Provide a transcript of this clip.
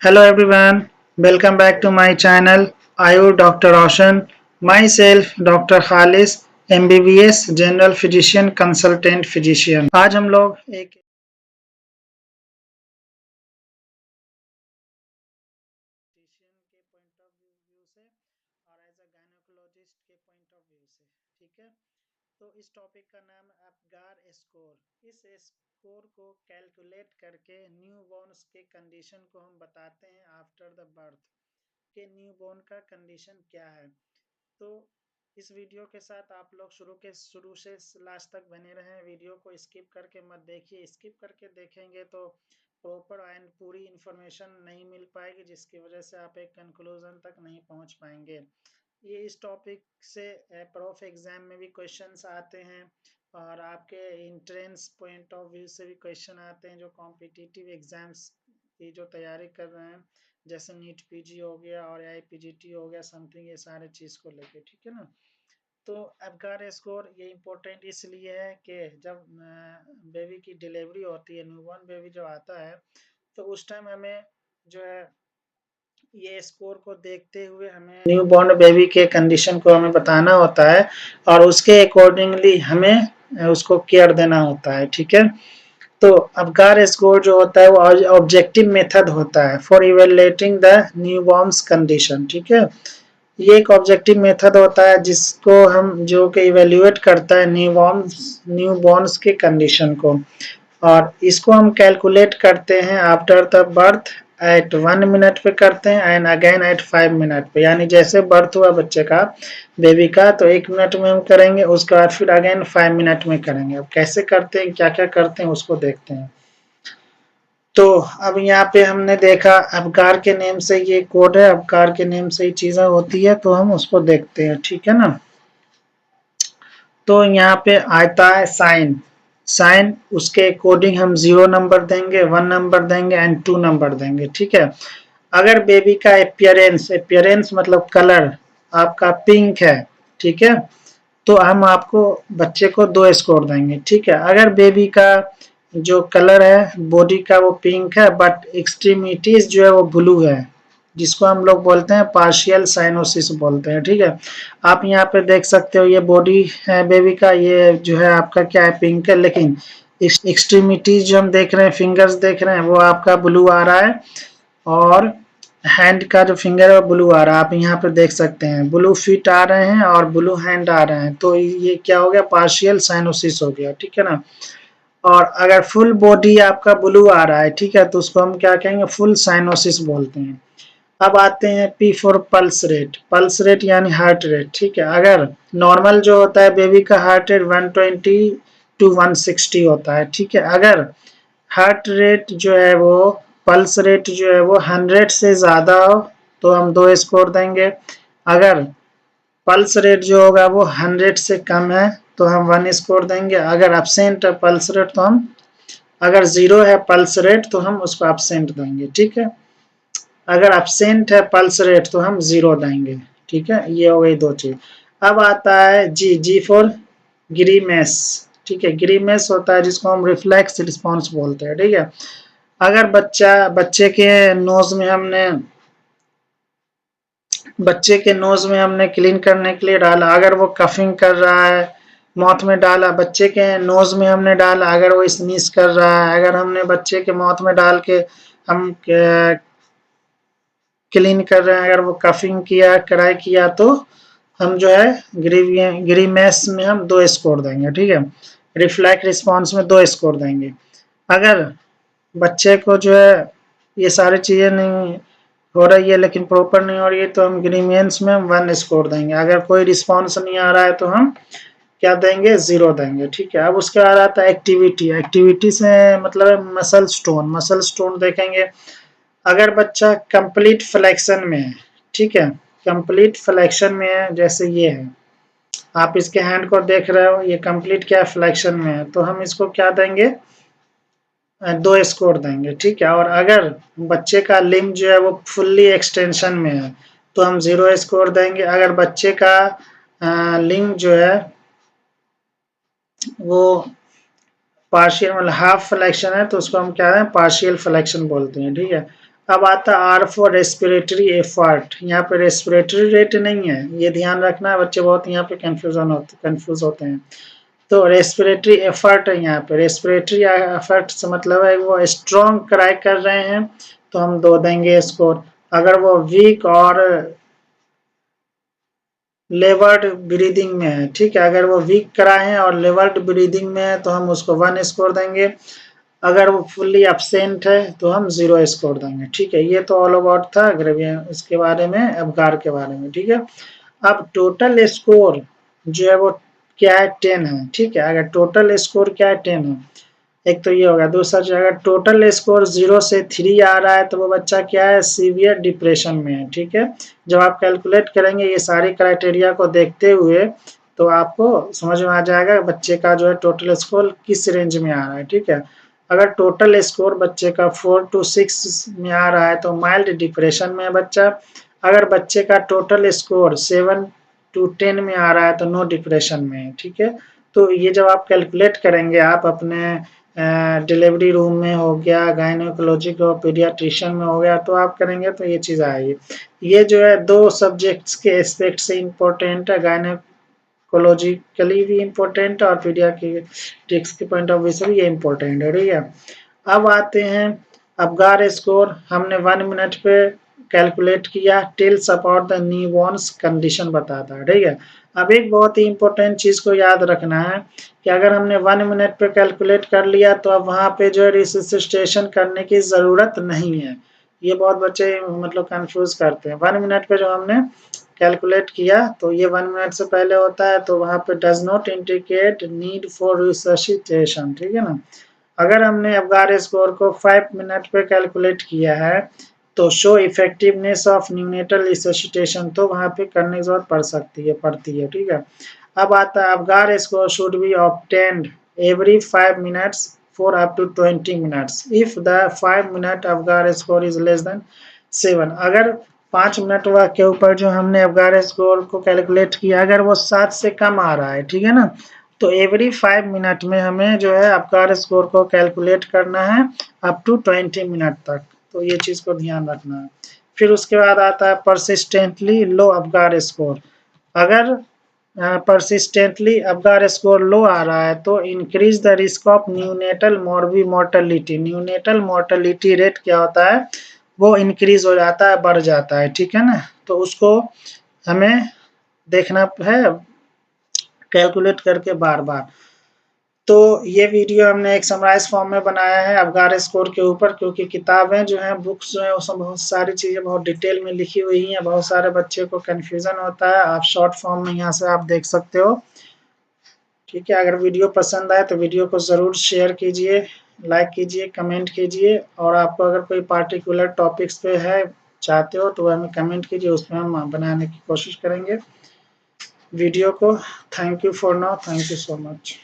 Hello everyone, welcome back to my channel. I am Dr. Roshan, myself Dr. Khalis, MBBS General Physician Consultant Physician. आज हम लोग एक physician के point of view से और as a gynaecologist के point of view से, ठीक है। तो इस टॉपिक का नाम है अपगार स्कोर। इस स्कोर को कैलकुलेट करके न्यूबॉर्न्स के कंडीशन को हम बताते हैं आफ्टर द बर्थ के न्यूबॉर्न का कंडीशन क्या है। तो इस वीडियो के साथ आप लोग शुरू से लास्ट तक बने रहें। वीडियो को स्किप करके मत देखिए, स्किप करके देखेंगे तो प्रॉपर एंड पूरी इन्फॉर्मेशन नहीं मिल पाएगी, जिसकी वजह से आप एक कंक्लूजन तक नहीं पहुंच पाएंगे। ये इस टॉपिक से प्रोफ एग्जाम में भी क्वेश्चंस आते हैं और आपके इंट्रेंस पॉइंट ऑफ व्यू से भी क्वेश्चन आते हैं जो कॉम्पिटिटिव एग्जाम्स की जो तैयारी कर रहे हैं, जैसे नीट पीजी हो गया और आईपीजीटी हो गया समथिंग, ये सारे चीज़ को लेके, ठीक है ना। तो एबगार स्कोर ये इम्पोर्टेंट इसलिए है कि जब बेबी की डिलीवरी होती है, न्यूबॉर्न बेबी जो आता है, तो उस टाइम हमें जो है ये स्कोर को देखते हुए हमें न्यूबॉर्न बेबी के कंडीशन को हमें बताना होता है और उसके अकॉर्डिंगली हमें उसको केयर देना होता है, ठीक है। तो अपगार स्कोर जो होता है वो ऑब्जेक्टिव मेथड होता है for evaluating the newborn's condition, ठीक है। ये एक ऑब्जेक्टिव मेथड होता है जिसको हम जो कि इवेल्युएट करता है न्यूबॉर्न्स के कंडीशन को, और इसको हम कैलकुलेट करते हैं after the birth eight 1 minute पे करते हैं एंड अगेन एट 5 मिनट पे। यानी जैसे बर्थ हुआ बच्चे का, बेबी का, तो 1 मिनट में हम करेंगे, उसके बाद फिर अगेन 5 मिनट में करेंगे। अब कैसे करते हैं, क्या क्या करते हैं, उसको देखते हैं। तो अब यहाँ पे हमने देखा अपकार के नेम से ये कोड है, अपकार के नेम से ही चीजें होती है, तो हम उसको देखते हैं, ठीक है ना। तो यहाँ पे आता है साइन। साइन उसके अकॉर्डिंग हम 0 नंबर देंगे, 1 नंबर देंगे एंड 2 नंबर देंगे, ठीक है। अगर बेबी का अपियरेंस, अपियरेंस मतलब कलर आपका पिंक है, ठीक है, तो हम आपको बच्चे को 2 स्कोर देंगे, ठीक है। अगर बेबी का जो कलर है बॉडी का वो पिंक है बट एक्सट्रीमिटीज जो है वो ब्लू है, जिसको हम लोग बोलते हैं पार्शियल साइनोसिस बोलते हैं, ठीक है। आप यहाँ पे देख सकते हो ये बॉडी है बेबी का, ये जो है आपका क्या है, पिंक है, लेकिन एक्सट्रीमिटीज जो हम देख रहे हैं, फिंगर्स देख रहे हैं, वो आपका ब्लू आ रहा है, और हैंड का जो फिंगर है ब्लू आ रहा है। आप यहाँ पे देख सकते हैं ब्लू फीट आ रहे हैं और ब्लू हैंड आ रहे हैं, तो ये क्या हो गया, पार्शियल साइनोसिस हो गया, ठीक है ना। और अगर फुल बॉडी आपका ब्लू आ रहा है, ठीक है, तो उसको हम क्या कहेंगे, फुल साइनोसिस बोलते हैं। अब आते हैं P for pulse rate. Pulse rate यानी हार्ट रेट, ठीक है। अगर नॉर्मल जो होता है बेबी का हार्ट रेट 120 to 160 होता है, ठीक है। अगर हार्ट रेट जो है वो, पल्स रेट जो है वो 100 से ज्यादा हो तो हम 2 स्कोर देंगे। अगर पल्स रेट जो होगा वो 100 से कम है तो हम 1 स्कोर देंगे। अगर एब्सेंट है पल्स रेट तो हम, अगर 0 है पल्स रेट तो हम उसको एब्सेंट देंगे, ठीक है। अगर एब्सेंट है पल्स रेट तो हम 0 देंगे, ठीक है। ये हो गई दो चीज। अब आता है जी, जी फॉर ग्रीमेस, ठीक है। ग्रीमेस होता है जिसको हम रिफ्लेक्स रिस्पॉन्स बोलते हैं, ठीक है। अगर बच्चे के नोज में हमने, बच्चे के नोज में हमने क्लीन करने के लिए डाला, अगर वो कफिंग कर रहा है, माउथ में डाला, बच्चे के नोज में हमने डाला, अगर वो स्नीज कर रहा है, अगर हमने बच्चे के माउथ में डाल के हम क्लीन कर रहे हैं, अगर वो कफिंग किया, कराई किया, तो हम जो है ग्रीमेस में हम 2 स्कोर देंगे, ठीक है। रिफ्लेक्ट रिस्पॉन्स में 2 स्कोर देंगे। अगर बच्चे को जो है ये सारी चीजें नहीं हो रही है, लेकिन प्रॉपर नहीं हो रही है, तो हम ग्रीमियंस में हम 1 स्कोर देंगे। अगर कोई रिस्पॉन्स नहीं आ रहा है तो हम क्या देंगे, 0 देंगे, ठीक है। अब उसके बाद आता है एक्टिविटी। एक्टिविटी से मतलब मसल स्टोन। मसल स्टोन देखेंगे अगर बच्चा कंप्लीट फ्लेक्शन में है, ठीक है, कंप्लीट फ्लेक्शन में है, जैसे ये है, आप इसके हैंड को देख रहे हो, ये कंप्लीट क्या फ्लेक्शन में है, तो हम इसको क्या देंगे, 2 स्कोर देंगे, ठीक है। और अगर बच्चे का लिम्ब जो है वो फुल्ली एक्सटेंशन में है तो हम 0 स्कोर देंगे। अगर बच्चे का लिम्ब जो है वो पार्शियल मतलब हाफ फ्लेक्शन है तो उसको हम क्या है, पार्शियल फ्लेक्शन बोलते हैं, ठीक है। अब आता है आर फॉर रेस्पिरेटरी एफर्ट। यहाँ पे रेस्पिरेटरी रेट नहीं है, ये ध्यान रखना है, बच्चे बहुत यहाँ पे कंफ्यूज होते हैं। तो रेस्पिरेटरी एफर्ट है यहाँ पे, रेस्पिरेटरी एफर्ट से मतलब है वो स्ट्रॉन्ग क्राई कर रहे हैं तो हम 2 देंगे स्कोर। अगर वो वीक और लेवर्ड ब्रीदिंग में है, ठीक है, अगर वो वीक कराए हैं और लेवर्ड ब्रीदिंग में है तो हम उसको 1 स्कोर देंगे। अगर वो फुल्ली एब्सेंट है तो हम 0 स्कोर देंगे, ठीक है। ये तो ऑल अबाउट था ग्रेवियन इसके बारे में, अबगार के बारे में, ठीक है। अब टोटल स्कोर जो है वो क्या है, 10 है, ठीक है। अगर टोटल स्कोर क्या है, 10 है, एक तो ये होगा। दूसरा जो अगर टोटल स्कोर 0 से 3 आ रहा है तो वो बच्चा क्या है, सीवियर डिप्रेशन में है, ठीक है। जब आप कैलकुलेट करेंगे ये सारी क्राइटेरिया को देखते हुए तो आपको समझ में आ जाएगा बच्चे का जो है टोटल स्कोर किस रेंज में आ रहा है, ठीक है। अगर टोटल स्कोर बच्चे का 4 to 6 में आ रहा है तो माइल्ड डिप्रेशन में है बच्चा। अगर बच्चे का टोटल स्कोर 7 to 10 में आ रहा है तो नो डिप्रेशन में है, ठीक है। तो ये जब आप कैलकुलेट करेंगे आप अपने डिलीवरी रूम में हो गया, गायनोकोलॉजी को पीडियाट्रिशियन में हो गया, तो आप करेंगे तो ये चीज़ आएगी। ये जो है 2 सब्जेक्ट्स के एस्पेक्ट से इम्पोर्टेंट है, गायनोकोलॉजिकली भी इम्पोर्टेंट है और पीडियाट्रिक्स के पॉइंट ऑफ व्यू से भी ये इम्पोर्टेंट है, ठीक है। अब आते हैं अबगार स्कोर, हमने 1 मिनट पे कैलकुलेट किया, tells about the newborn's condition बताता है, ठीक है। अब एक बहुत ही इंपॉर्टेंट चीज को याद रखना है कि अगर हमने 1 मिनट पे कैलकुलेट कर लिया तो अब वहां पे जो है रिससिस्टेशन करने की जरूरत नहीं है। ये बहुत बच्चे मतलब कंफ्यूज करते हैं। 1 मिनट पे जो हमने कैलकुलेट किया तो ये 1 मिनट से पहले होता है तो वहां पे does not indicate need for resuscitation, ठीक है ना। अगर हमने अबगार स्कोर को 5 मिनट पे कैलकुलेट किया है तो show effectiveness of neonatal resuscitation तो वहां पे करने की जरूरत पड़ती है, ठीक है। अब आता है Apgar score should be obtained every 5 minutes for up to 20 minutes if the 5 minute Apgar score is less than 7। अगर 5 मिनट के ऊपर जो हमने अबगार स्कोर को कैलकुलेट किया अगर वो 7 से कम आ रहा है, ठीक है ना, तो एवरी 5 मिनट में हमें जो है अबगार स्कोर को कैलकुलेट करना है अप टू 20 मिनट तक। तो ये चीज को ध्यान रखना है। फिर उसके बाद आता है परसिस्टेंटली लो अबगार स्कोर। अगर परसिस्टेंटली अबगार स्कोर लो आ रहा है तो increase the risk of neonatal Moby mortality. Neonatal mortality rate क्या होता है, वो इंक्रीज हो जाता है, बढ़ जाता है, ठीक है ना। तो उसको हमें देखना है कैलकुलेट करके बार बार। तो ये वीडियो हमने एक समराइज फॉर्म में बनाया है अबगार स्कोर के ऊपर, क्योंकि किताबें जो हैं, बुक्स जो है, उसमें बहुत सारी चीज़ें बहुत डिटेल में लिखी हुई हैं, बहुत सारे बच्चे को कन्फ्यूजन होता है। आप शॉर्ट फॉर्म में यहाँ से आप देख सकते हो, ठीक है। अगर वीडियो पसंद आए तो वीडियो को ज़रूर शेयर कीजिए, लाइक कीजिए, कमेंट कीजिए, और आपको अगर कोई पार्टिकुलर टॉपिक्स पे है चाहते हो तो वह हमें कमेंट कीजिए, उसमें हम बनाने की कोशिश करेंगे वीडियो को। Thank you for now, thank you so much.